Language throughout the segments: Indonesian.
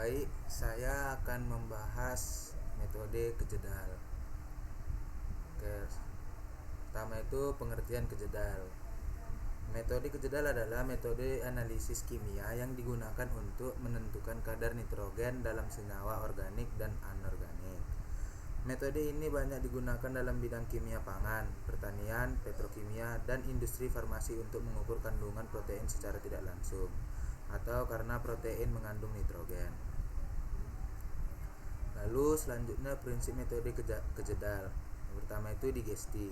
Baik, saya akan membahas metode kejedal. Pertama itu pengertian kejedal. Metode kejedal adalah metode analisis kimia yang digunakan untuk menentukan kadar nitrogen dalam senyawa organik dan anorganik. Metode ini banyak digunakan dalam bidang kimia pangan, pertanian, petrokimia, dan industri farmasi untuk mengukur kandungan protein secara tidak langsung, atau karena protein mengandung nitrogen. Lalu selanjutnya prinsip metode kejedal. Yang pertama itu digesti.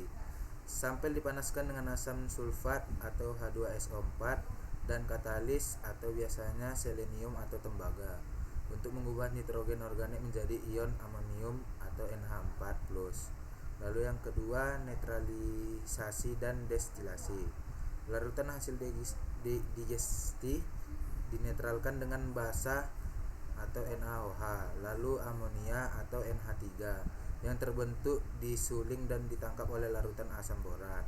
Sampel dipanaskan dengan asam sulfat atau H2SO4 dan katalis atau biasanya selenium atau tembaga untuk mengubah nitrogen organik menjadi ion amonium atau NH4+. Lalu yang kedua, netralisasi dan destilasi. Larutan hasil digesti dinetralkan dengan basa atau NaOH, lalu amonia atau NH3 yang terbentuk di suling dan ditangkap oleh larutan asam borat.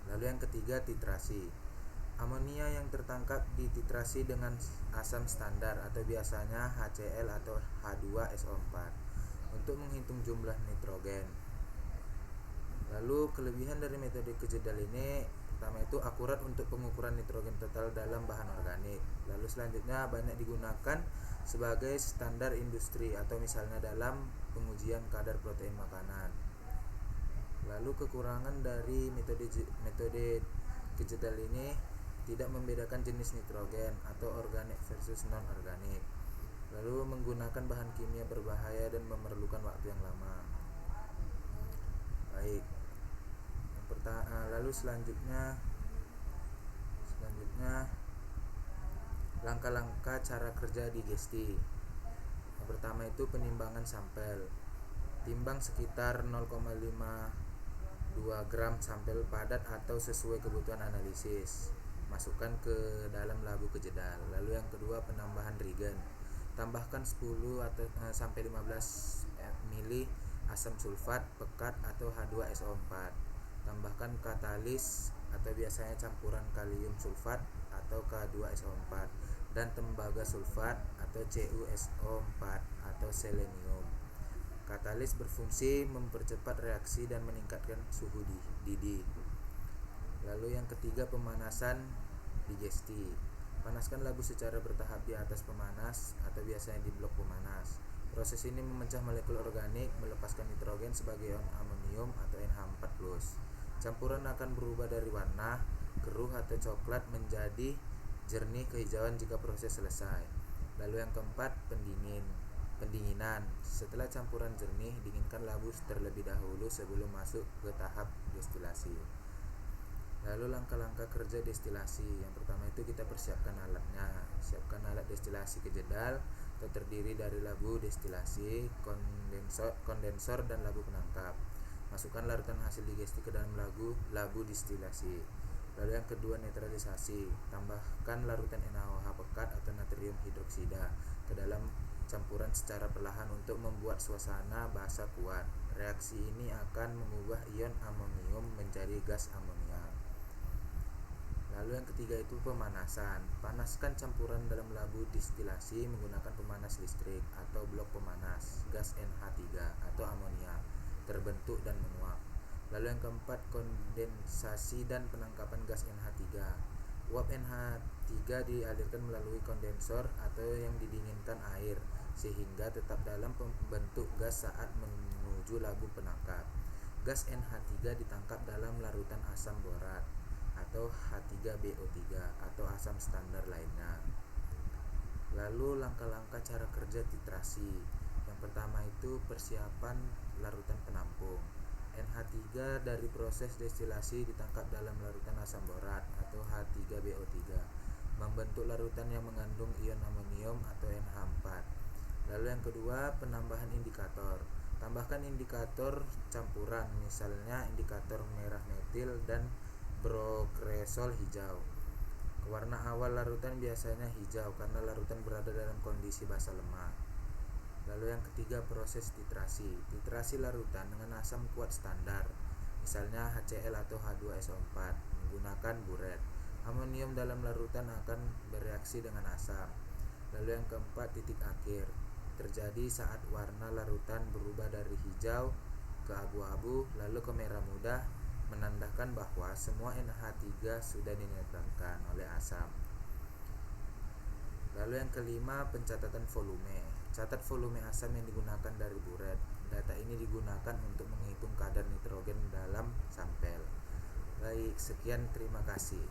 Lalu yang ketiga, titrasi. Amonia yang tertangkap dititrasi dengan asam standar atau biasanya HCl atau H2SO4 untuk menghitung jumlah nitrogen. Lalu kelebihan dari metode kejedal ini, pertama itu akurat untuk pengukuran nitrogen total dalam bahan organik. Lalu selanjutnya banyak digunakan sebagai standar industri atau misalnya dalam pengujian kadar protein makanan. Lalu kekurangan dari metode kejedal ini tidak membedakan jenis nitrogen atau organik versus non-organik. Lalu menggunakan bahan kimia berbahaya dan memerlukan waktu yang lama. Baik. Lalu selanjutnya langkah-langkah cara kerja digesti. Yang pertama itu penimbangan sampel. Timbang sekitar 0,52 gram sampel padat atau sesuai kebutuhan analisis. Masukkan ke dalam labu kejedal. Lalu yang kedua, penambahan reagen. Tambahkan 10 atau sampai 15 ml asam sulfat pekat atau H2SO4. Tambahkan katalis atau biasanya campuran kalium sulfat atau K2SO4 dan tembaga sulfat atau CuSO4 atau selenium. Katalis berfungsi mempercepat reaksi dan meningkatkan suhu didih. Lalu yang ketiga, pemanasan digesti. Panaskan labu secara bertahap di atas pemanas atau biasanya di blok pemanas. Proses ini memecah molekul organik, melepaskan nitrogen sebagai ion amonium atau NH4+. Campuran akan berubah dari warna keruh atau coklat menjadi jernih kehijauan jika proses selesai. Lalu yang keempat, pendinginan. Setelah campuran jernih, dinginkan labu terlebih dahulu sebelum masuk ke tahap destilasi. Lalu langkah-langkah kerja destilasi. Yang pertama itu kita persiapkan alatnya. Siapkan alat destilasi kejedal atau terdiri dari labu destilasi, kondensor dan labu penangkap. Masukkan larutan hasil digesti ke dalam labu destilasi. Lalu yang kedua, netralisasi. Tambahkan larutan NaOH pekat atau natrium hidroksida ke dalam campuran secara perlahan untuk membuat suasana basa kuat. Reaksi ini akan mengubah ion amonium menjadi gas amonia. Lalu yang ketiga itu pemanasan. Panaskan campuran dalam labu destilasi menggunakan pemanas listrik atau blok pemanas. Gas NH3 atau amonia terbentuk dan menguap. Lalu yang keempat, kondensasi dan penangkapan gas NH3. Uap NH3 dialirkan melalui kondensor atau yang didinginkan air sehingga tetap dalam bentuk gas saat menuju labu penangkap. Gas NH3 ditangkap dalam larutan asam borat atau H3BO3 atau asam standar lainnya. Lalu langkah-langkah cara kerja titrasi. Yang pertama itu persiapan larutan penampung. NH3 dari proses destilasi ditangkap dalam larutan asam borat atau H3BO3 membentuk larutan yang mengandung ion amonium atau NH4. Lalu yang kedua, penambahan indikator. Tambahkan indikator campuran, misalnya indikator merah metil dan brokresol hijau. Warna awal larutan biasanya hijau karena larutan berada dalam kondisi basa lemah. Lalu yang ketiga, proses titrasi. Titrasi larutan dengan asam kuat standar, misalnya HCl atau H2SO4 menggunakan buret. Amonium dalam larutan akan bereaksi dengan asam. Lalu Lalu yang keempat, titik akhir. Terjadi saat warna larutan berubah dari hijau ke abu-abu lalu ke merah muda, menandakan bahwa semua NH3 sudah dinetralkan oleh asam. Lalu yang kelima, pencatatan volume. Catat volume asam yang digunakan dari buret. Data ini digunakan untuk menghitung kadar nitrogen dalam sampel. Baik, sekian, terima kasih.